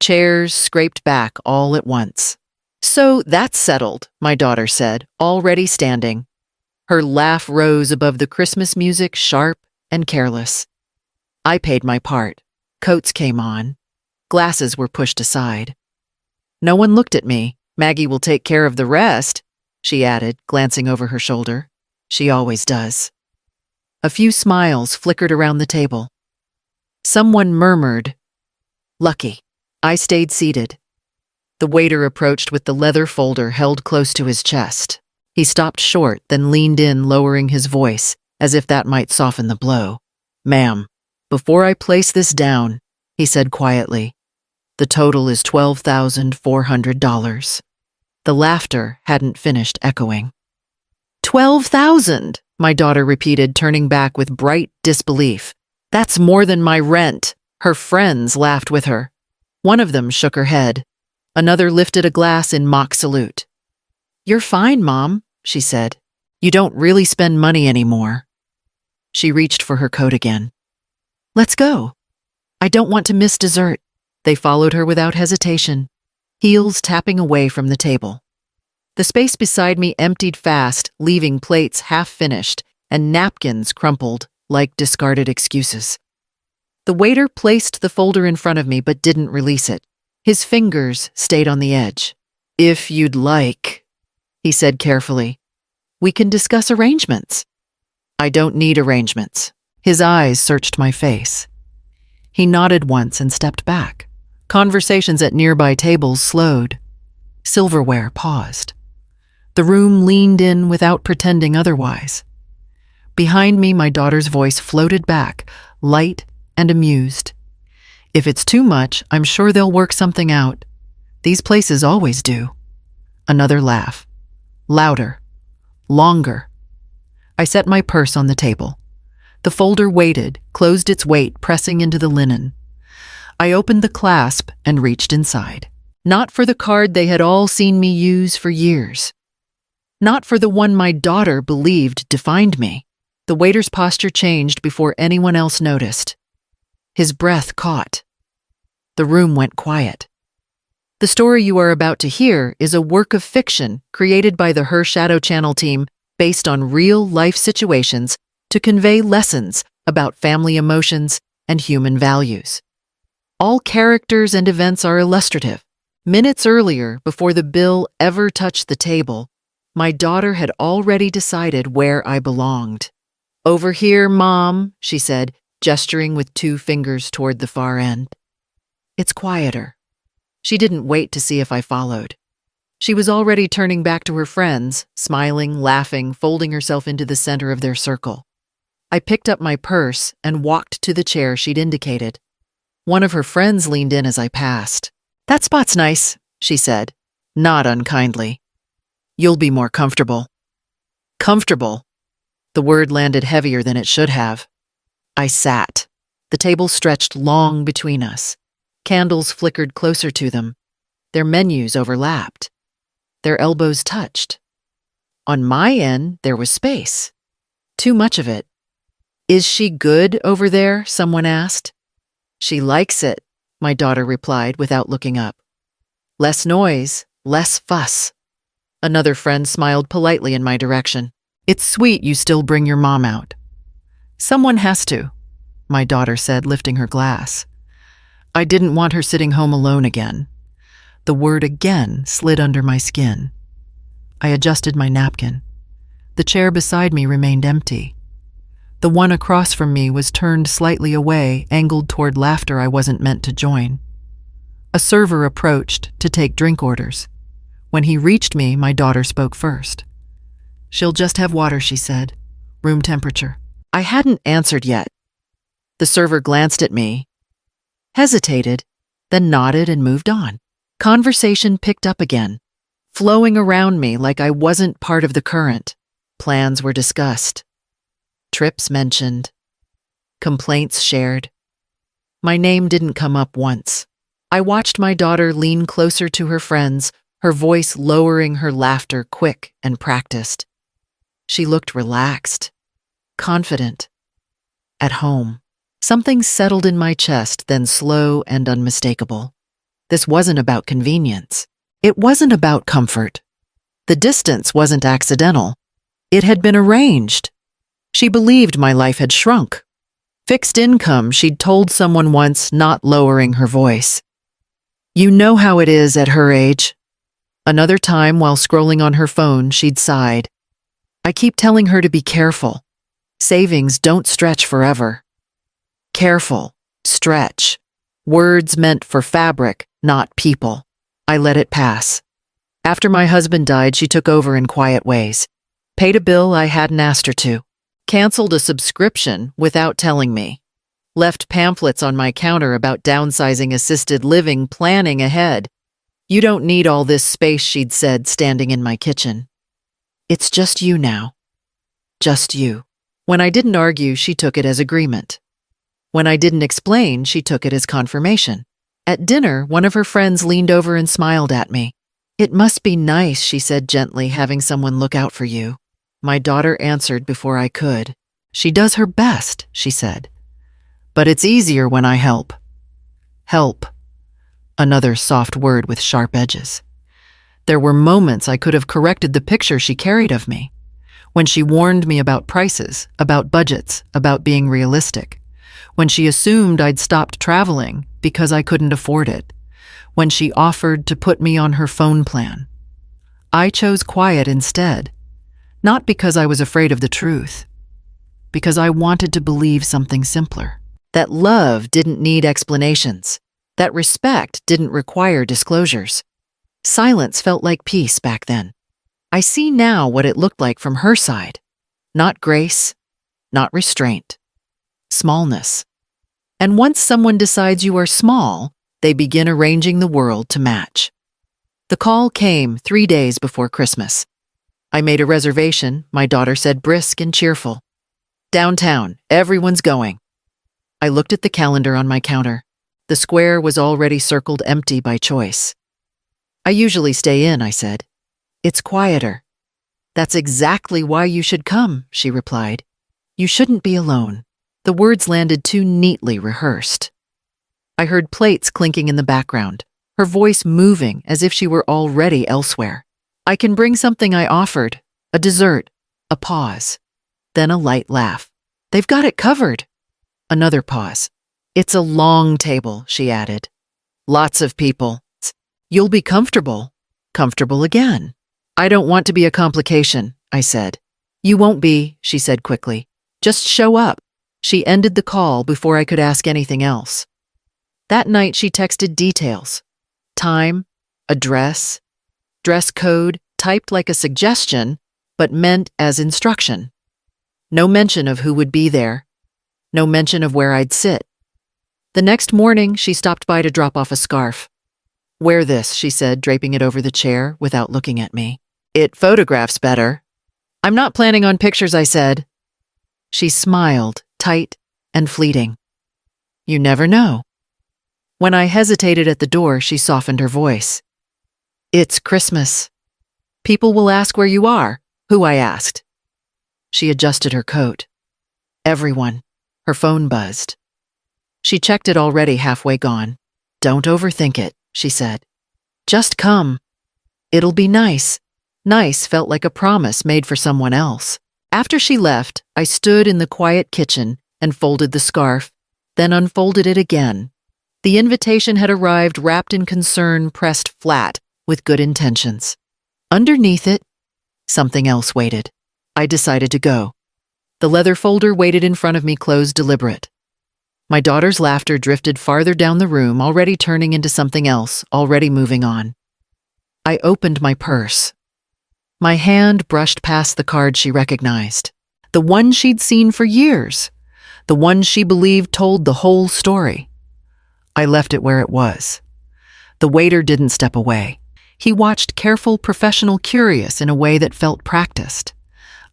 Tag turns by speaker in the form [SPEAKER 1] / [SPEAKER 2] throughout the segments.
[SPEAKER 1] Chairs scraped back all at once. "So that's settled," my daughter said, already standing. Her laugh rose above the Christmas music, sharp and careless. I paid my part. Coats came on. Glasses were pushed aside. "No one looked at me. Maggie will take care of the rest," she added, glancing over her shoulder. She always does. A few smiles flickered around the table. Someone murmured, "Lucky." I stayed seated. The waiter approached with the leather folder held close to his chest. He stopped short, then leaned in, lowering his voice, as if that might soften the blow. "Ma'am, before I place this down," he said quietly, "the total is $12,400. The laughter hadn't finished echoing. "12,000, my daughter repeated, turning back with bright disbelief. "That's more than my rent." Her friends laughed with her. One of them shook her head. Another lifted a glass in mock salute. "You're fine, Mom," she said. "You don't really spend money anymore." She reached for her coat again. "Let's go. I don't want to miss dessert." They followed her without hesitation, heels tapping away from the table. The space beside me emptied fast, leaving plates half-finished and napkins crumpled like discarded excuses. The waiter placed the folder in front of me but didn't release it. His fingers stayed on the edge. "If you'd like," he said carefully, "we can discuss arrangements." "I don't need arrangements." His eyes searched my face. He nodded once and stepped back. Conversations at nearby tables slowed. Silverware paused. The room leaned in without pretending otherwise. Behind me, my daughter's voice floated back, light and amused. "If it's too much, I'm sure they'll work something out. These places always do." Another laugh. Louder. Longer. I set my purse on the table. The folder waited, closed its weight, pressing into the linen. I opened the clasp and reached inside. Not for the card they had all seen me use for years. Not for the one my daughter believed defined me. The waiter's posture changed before anyone else noticed. His breath caught. The room went quiet. The story you are about to hear is a work of fiction created by the Her Shadow Channel team based on real-life situations to convey lessons about family emotions and human values. All characters and events are illustrative. Minutes earlier, before the bill ever touched the table, my daughter had already decided where I belonged. "Over here, Mom," she said, gesturing with 2 fingers toward the far end. "It's quieter." She didn't wait to see if I followed. She was already turning back to her friends, smiling, laughing, folding herself into the center of their circle. I picked up my purse and walked to the chair she'd indicated. One of her friends leaned in as I passed. "That spot's nice," she said, not unkindly. "You'll be more comfortable." Comfortable. The word landed heavier than it should have. I sat. The table stretched long between us. Candles flickered closer to them. Their menus overlapped. Their elbows touched. On my end, there was space. Too much of it. "Is she good over there?" someone asked. "She likes it," my daughter replied without looking up. "Less noise, less fuss." Another friend smiled politely in my direction. "It's sweet you still bring your mom out." "Someone has to," my daughter said, lifting her glass. I didn't want her sitting home alone again. The word "again" slid under my skin. I adjusted my napkin. The chair beside me remained empty. The one across from me was turned slightly away, angled toward laughter I wasn't meant to join. A server approached to take drink orders. When he reached me, my daughter spoke first. "She'll just have water," she said. "Room temperature." I hadn't answered yet. The server glanced at me, hesitated, then nodded and moved on. Conversation picked up again, flowing around me like I wasn't part of the current. Plans were discussed. Trips mentioned. Complaints shared. My name didn't come up once. I watched my daughter lean closer to her friends, her voice lowering, her laughter quick and practiced. She looked relaxed, confident, at home. Something settled in my chest, then slow and unmistakable. This wasn't about convenience. It wasn't about comfort. The distance wasn't accidental. It had been arranged. She believed my life had shrunk. Fixed income, she'd told someone once, not lowering her voice. You know how it is at her age. Another time, while scrolling on her phone, she'd sighed. I keep telling her to be careful. Savings don't stretch forever. Careful, stretch. Words meant for fabric, not people. I let it pass. After my husband died, she took over in quiet ways. Paid a bill I hadn't asked her to. Canceled a subscription without telling me. Left pamphlets on my counter about downsizing assisted living, planning ahead. You don't need all this space, she'd said, standing in my kitchen. It's just you now. Just you. When I didn't argue, she took it as agreement. When I didn't explain, she took it as confirmation. At dinner, one of her friends leaned over and smiled at me. It must be nice, she said gently, having someone look out for you. My daughter answered before I could. She does her best, she said. But it's easier when I help. Help. Another soft word with sharp edges. There were moments I could have corrected the picture she carried of me. When she warned me about prices, about budgets, about being realistic. When she assumed I'd stopped traveling because I couldn't afford it. When she offered to put me on her phone plan. I chose quiet instead. Not because I was afraid of the truth. Because I wanted to believe something simpler. That love didn't need explanations. That respect didn't require disclosures. Silence felt like peace back then. I see now what it looked like from her side. Not grace, not restraint. Smallness. And once someone decides you are small, they begin arranging the world to match. The call came 3 days before Christmas. I made a reservation, my daughter said, brisk and cheerful. Downtown, everyone's going. I looked at the calendar on my counter. The square was already circled empty by choice. I usually stay in, I said. It's quieter. That's exactly why you should come, she replied. You shouldn't be alone. The words landed too neatly rehearsed. I heard plates clinking in the background, her voice moving as if she were already elsewhere. I can bring something, I offered. A dessert. A pause. Then a light laugh. They've got it covered. Another pause. It's a long table, she added. Lots of people. You'll be comfortable. Comfortable again. I don't want to be a complication, I said. You won't be, she said quickly. Just show up. She ended the call before I could ask anything else. That night she texted details. Time, address, dress code, typed like a suggestion, but meant as instruction. No mention of who would be there. No mention of where I'd sit. The next morning, she stopped by to drop off a scarf. Wear this, she said, draping it over the chair without looking at me. It photographs better. I'm not planning on pictures, I said. She smiled, tight and fleeting. You never know. When I hesitated at the door, she softened her voice. It's Christmas. People will ask where you are. Who, I asked. She adjusted her coat. Everyone. Her phone buzzed. She checked it, already halfway gone. Don't overthink it, she said. Just come. It'll be nice. Nice felt like a promise made for someone else. After she left, I stood in the quiet kitchen and folded the scarf, then unfolded it again. The invitation had arrived wrapped in concern, pressed flat with good intentions. Underneath it, something else waited. I decided to go. The leather folder waited in front of me, closed, deliberate. My daughter's laughter drifted farther down the room, already turning into something else, already moving on. I opened my purse. My hand brushed past the card she recognized. The one she'd seen for years. The one she believed told the whole story. I left it where it was. The waiter didn't step away. He watched, careful, professional, curious, in a way that felt practiced.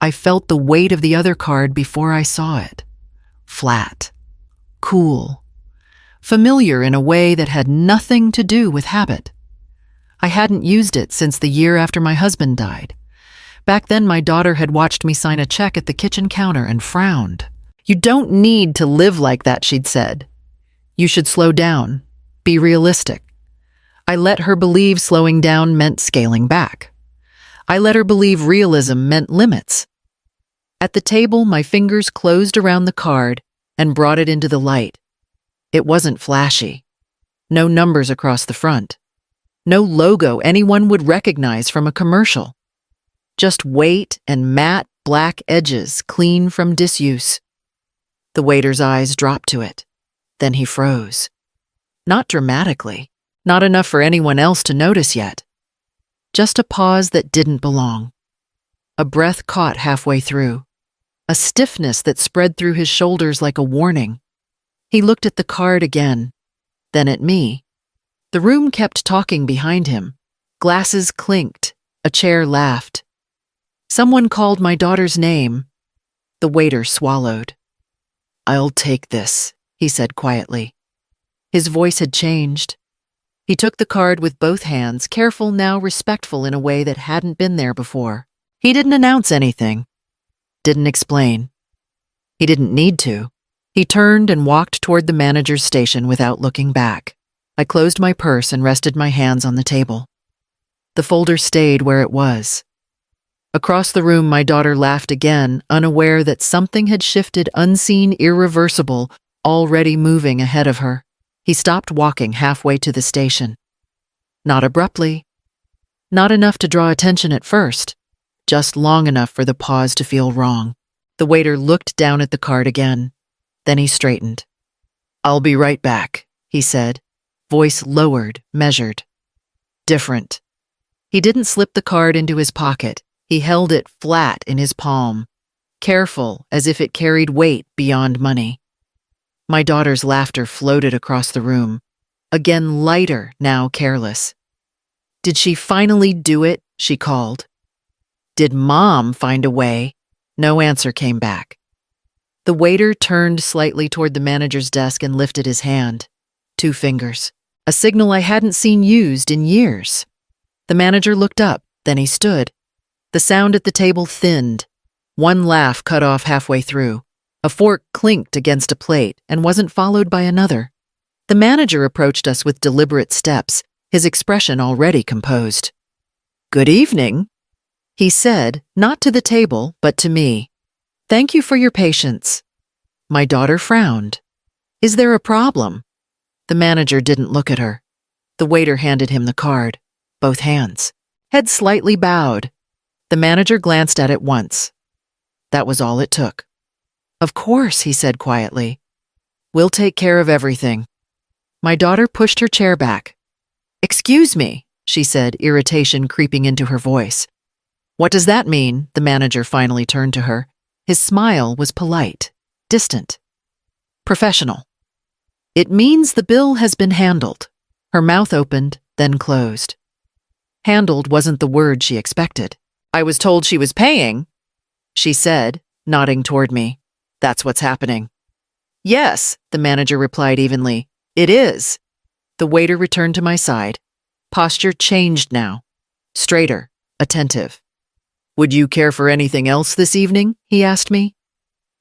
[SPEAKER 1] I felt the weight of the other card before I saw it. Flat. Cool. Familiar in a way that had nothing to do with habit. I hadn't used it since the year after my husband died. Back then, my daughter had watched me sign a check at the kitchen counter and frowned. You don't need to live like that, she'd said. You should slow down. Be realistic. I let her believe slowing down meant scaling back. I let her believe realism meant limits. At the table, my fingers closed around the card and brought it into the light. It wasn't flashy. No numbers across the front. No logo anyone would recognize from a commercial. Just weight and matte black edges clean from disuse. The waiter's eyes dropped to it. Then he froze. Not dramatically. Not enough for anyone else to notice yet. Just a pause that didn't belong. A breath caught halfway through. A stiffness that spread through his shoulders like a warning. He looked at the card again, then at me. The room kept talking behind him. Glasses clinked. A chair laughed. Someone called my daughter's name. The waiter swallowed. "I'll take this," he said quietly. His voice had changed. He took the card with both hands, careful now, respectful in a way that hadn't been there before. He didn't announce anything. Didn't explain. He didn't need to. He turned and walked toward the manager's station without looking back. I closed my purse and rested my hands on the table. The folder stayed where it was. Across the room, my daughter laughed again, unaware that something had shifted, unseen, irreversible, already moving ahead of her. He stopped walking halfway to the station. Not abruptly. Not enough to draw attention at first. Just long enough for the pause to feel wrong. The waiter looked down at the card again. Then he straightened. "I'll be right back," he said, voice lowered, measured. Different. He didn't slip the card into his pocket. He held it flat in his palm, careful as if it carried weight beyond money. My daughter's laughter floated across the room, again lighter, now careless. "Did she finally do it?" she called. "Did Mom find a way?" No answer came back. The waiter turned slightly toward the manager's desk and lifted his hand. 2 fingers. A signal I hadn't seen used in years. The manager looked up, then he stood. The sound at the table thinned. One laugh cut off halfway through. A fork clinked against a plate and wasn't followed by another. The manager approached us with deliberate steps, his expression already composed. "Good evening," he said, not to the table, but to me. "Thank you for your patience." My daughter frowned. "Is there a problem?" The manager didn't look at her. The waiter handed him the card, both hands. Head slightly bowed. The manager glanced at it once. That was all it took. "Of course," he said quietly. "We'll take care of everything." My daughter pushed her chair back. "Excuse me," she said, irritation creeping into her voice. "What does that mean?" The manager finally turned to her. His smile was polite, distant, professional. "It means the bill has been handled." Her mouth opened, then closed. Handled wasn't the word she expected. "I was told she was paying," she said, nodding toward me. "That's what's happening." "Yes," the manager replied evenly. "It is." The waiter returned to my side. Posture changed now. Straighter, attentive. "Would you care for anything else this evening?" he asked me.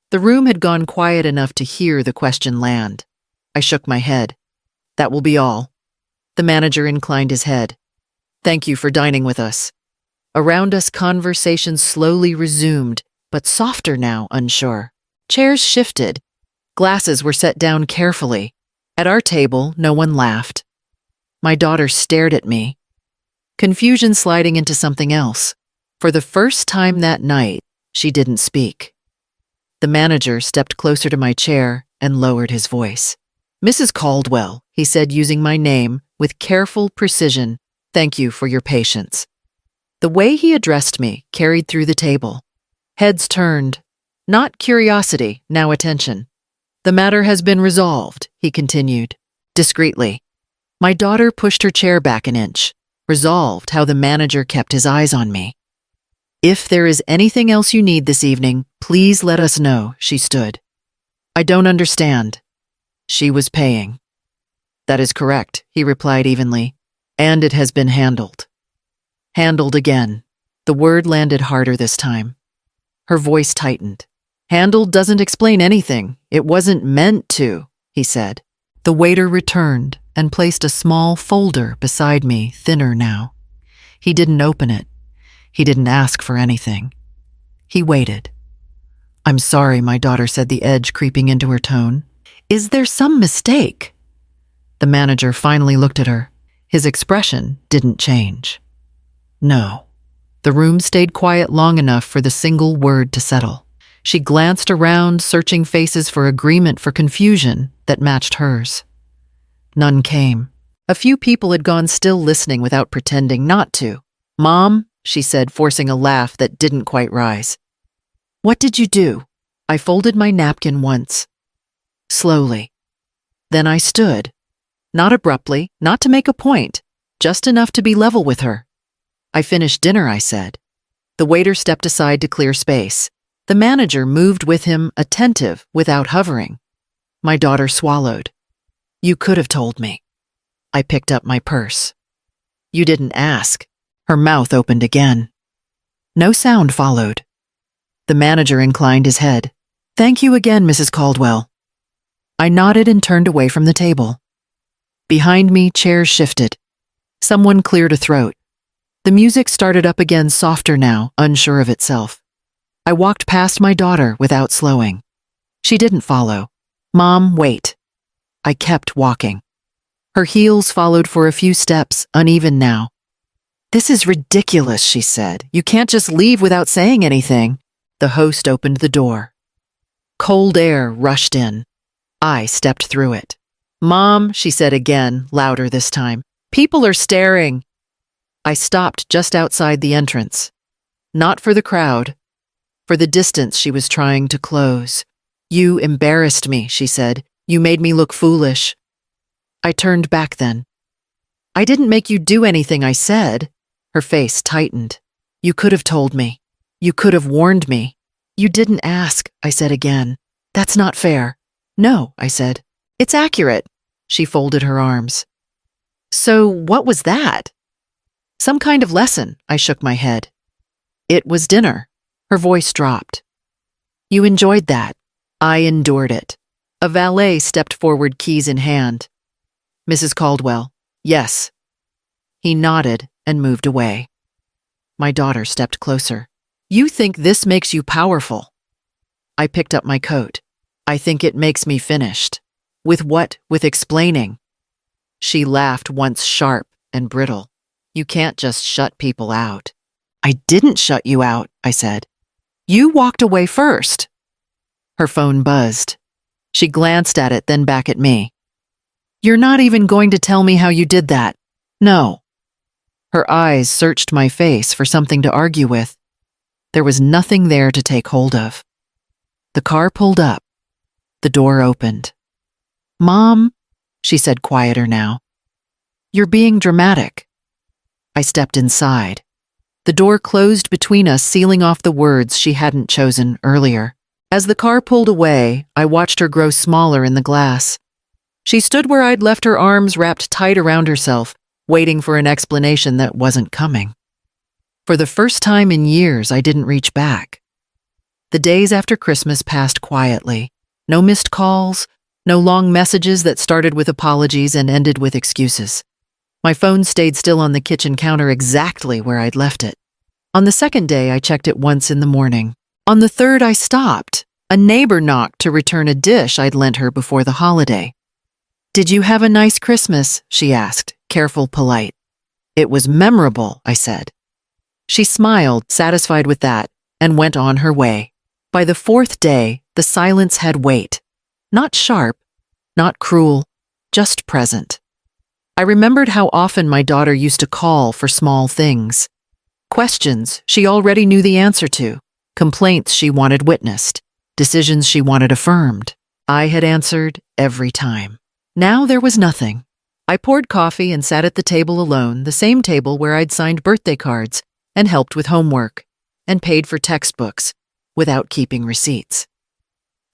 [SPEAKER 1] The room had gone quiet enough to hear the question land. I shook my head. "That will be all." The manager inclined his head. "Thank you for dining with us." Around us, conversation slowly resumed, but softer now, unsure. Chairs shifted. Glasses were set down carefully. At our table, no one laughed. My daughter stared at me. Confusion sliding into something else. For the first time that night, she didn't speak. The manager stepped closer to my chair and lowered his voice. "Mrs. Caldwell," he said, using my name with careful precision, "thank you for your patience." The way he addressed me carried through the table. Heads turned. Not curiosity, now attention. "The matter has been resolved," he continued, discreetly. My daughter pushed her chair back an inch, resolved how the manager kept his eyes on me. "If there is anything else you need this evening, please let us know," she stood. "I don't understand." She was paying. "That is correct," he replied evenly, "and it has been handled." Handled again. The word landed harder this time. Her voice tightened. "Handled doesn't explain anything. It wasn't meant to," he said. The waiter returned and placed a small folder beside me, thinner now. He didn't open it. He didn't ask for anything. He waited. "I'm sorry," my daughter said, the edge creeping into her tone. "Is there some mistake?" The manager finally looked at her. His expression didn't change. No. The room stayed quiet long enough for the single word to settle. She glanced around, searching faces for agreement, for confusion that matched hers. None came. A few people had gone, still listening without pretending not to. "Mom," she said, forcing a laugh that didn't quite rise. "What did you do?" I folded my napkin once. Slowly. Then I stood. Not abruptly, not to make a point, just enough to be level with her. "I finished dinner," I said. The waiter stepped aside to clear space. The manager moved with him, attentive, without hovering. My daughter swallowed. "You could have told me." I picked up my purse. "You didn't ask." Her mouth opened again. No sound followed. The manager inclined his head. "Thank you again, Mrs. Caldwell." I nodded and turned away from the table. Behind me, chairs shifted. Someone cleared a throat. The music started up again, softer now, unsure of itself. I walked past my daughter without slowing. She didn't follow. "Mom, wait." I kept walking. Her heels followed for a few steps, uneven now. "This is ridiculous," she said. "You can't just leave without saying anything." The host opened the door. Cold air rushed in. I stepped through it. "Mom," she said again, louder this time. "People are staring." I stopped just outside the entrance. Not for the crowd, for the distance she was trying to close. "You embarrassed me," she said. "You made me look foolish." I turned back then. "I didn't make you do anything," I said. Her face tightened. "You could have told me. You could have warned me." "You didn't ask," I said again. "That's not fair." "No," I said. "It's accurate." She folded her arms. "So what was that?" "Some kind of lesson," I shook my head. "It was dinner." Her voice dropped. "You enjoyed that." I endured it. A valet stepped forward, keys in hand. "Mrs. Caldwell." "Yes." He nodded and moved away. My daughter stepped closer. "You think this makes you powerful." I picked up my coat. "I think it makes me finished." "With what? With explaining?" She laughed, once sharp and brittle. "You can't just shut people out." "I didn't shut you out," I said. "You walked away first." Her phone buzzed. She glanced at it, then back at me. "You're not even going to tell me how you did that." "No." Her eyes searched my face for something to argue with. There was nothing there to take hold of. The car pulled up. The door opened. "Mom," she said, quieter now. "You're being dramatic." I stepped inside. The door closed between us, sealing off the words she hadn't chosen earlier. As the car pulled away, I watched her grow smaller in the glass. She stood where I'd left her, arms wrapped tight around herself, waiting for an explanation that wasn't coming. For the first time in years, I didn't reach back. The days after Christmas passed quietly. No missed calls, no long messages that started with apologies and ended with excuses. My phone stayed still on the kitchen counter, exactly where I'd left it. On the second day, I checked it once in the morning. On the third, I stopped. A neighbor knocked to return a dish I'd lent her before the holiday. "Did you have a nice Christmas?" she asked, careful, polite. "It was memorable," I said. She smiled, satisfied with that, and went on her way. By the fourth day, the silence had weight. Not sharp, not cruel, just present. I remembered how often my daughter used to call for small things. Questions she already knew the answer to, complaints she wanted witnessed, decisions she wanted affirmed. I had answered every time. Now there was nothing. I poured coffee and sat at the table alone, the same table where I'd signed birthday cards and helped with homework and paid for textbooks without keeping receipts.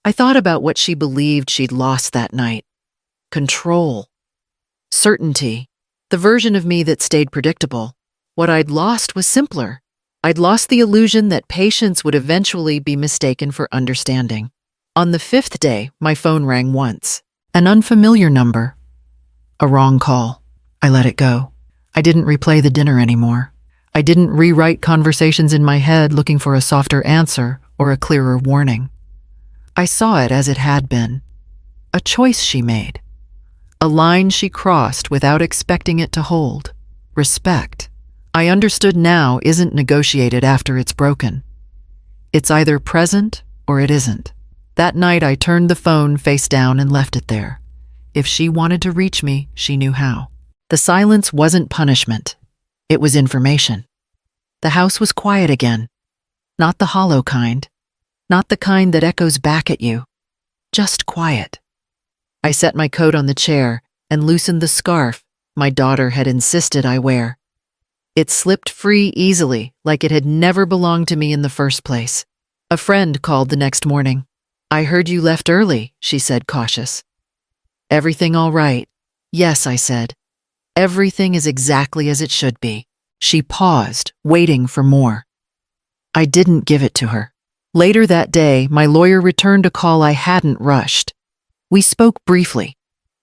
[SPEAKER 1] I thought about what she believed she'd lost that night. Control. Certainty. The version of me that stayed predictable. What I'd lost was simpler. I'd lost the illusion that patience would eventually be mistaken for understanding. On the fifth day, my phone rang once. An unfamiliar number. A wrong call. I let it go. I didn't replay the dinner anymore. I didn't rewrite conversations in my head looking for a softer answer or a clearer warning. I saw it as it had been. A choice she made. A line she crossed without expecting it to hold. Respect. I understood now isn't negotiated after it's broken. It's either present or it isn't. That night I turned the phone face down and left it there. If she wanted to reach me, she knew how. The silence wasn't punishment. It was information. The house was quiet again. Not the hollow kind. Not the kind that echoes back at you. Just quiet. I set my coat on the chair and loosened the scarf my daughter had insisted I wear. It slipped free easily, like it had never belonged to me in the first place. A friend called the next morning. "I heard you left early," she said, cautious. "Everything all right?" "Yes," I said. "Everything is exactly as it should be." She paused, waiting for more. I didn't give it to her. Later that day, my lawyer returned a call I hadn't rushed. We spoke briefly,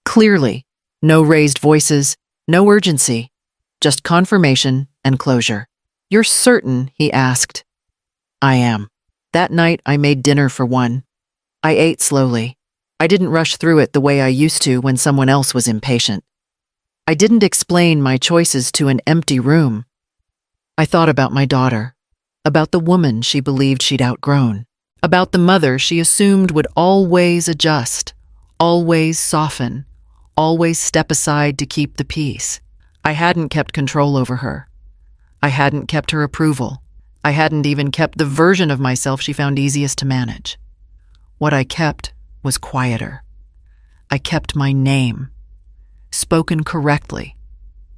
[SPEAKER 1] clearly, no raised voices, no urgency, just confirmation and closure. "You're certain?" he asked. "I am." That night, I made dinner for one. I ate slowly. I didn't rush through it the way I used to when someone else was impatient. I didn't explain my choices to an empty room. I thought about my daughter, about the woman she believed she'd outgrown, about the mother she assumed would always adjust, always soften, always step aside to keep the peace. I hadn't kept control over her. I hadn't kept her approval. I hadn't even kept the version of myself she found easiest to manage. What I kept was quieter. I kept my name, spoken correctly,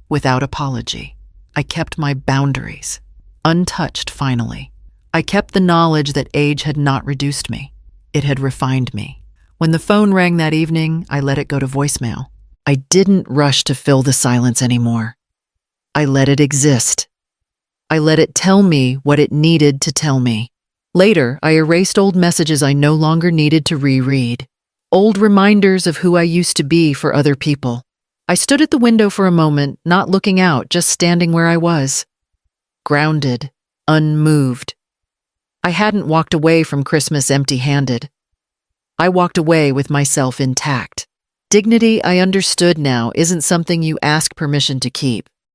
[SPEAKER 1] without apology. I kept my boundaries, untouched finally. I kept the knowledge that age had not reduced me. It had refined me. When the phone rang that evening, I let it go to voicemail. I didn't rush to fill the silence anymore. I let it exist. I let it tell me what it needed to tell me. Later, I erased old messages I no longer needed to reread. Old reminders of who I used to be for other people. I stood at the window for a moment, not looking out, just standing where I was. Grounded, unmoved. I hadn't walked away from Christmas empty-handed. I walked away with myself intact. Dignity, I understood now, isn't something you ask permission to keep.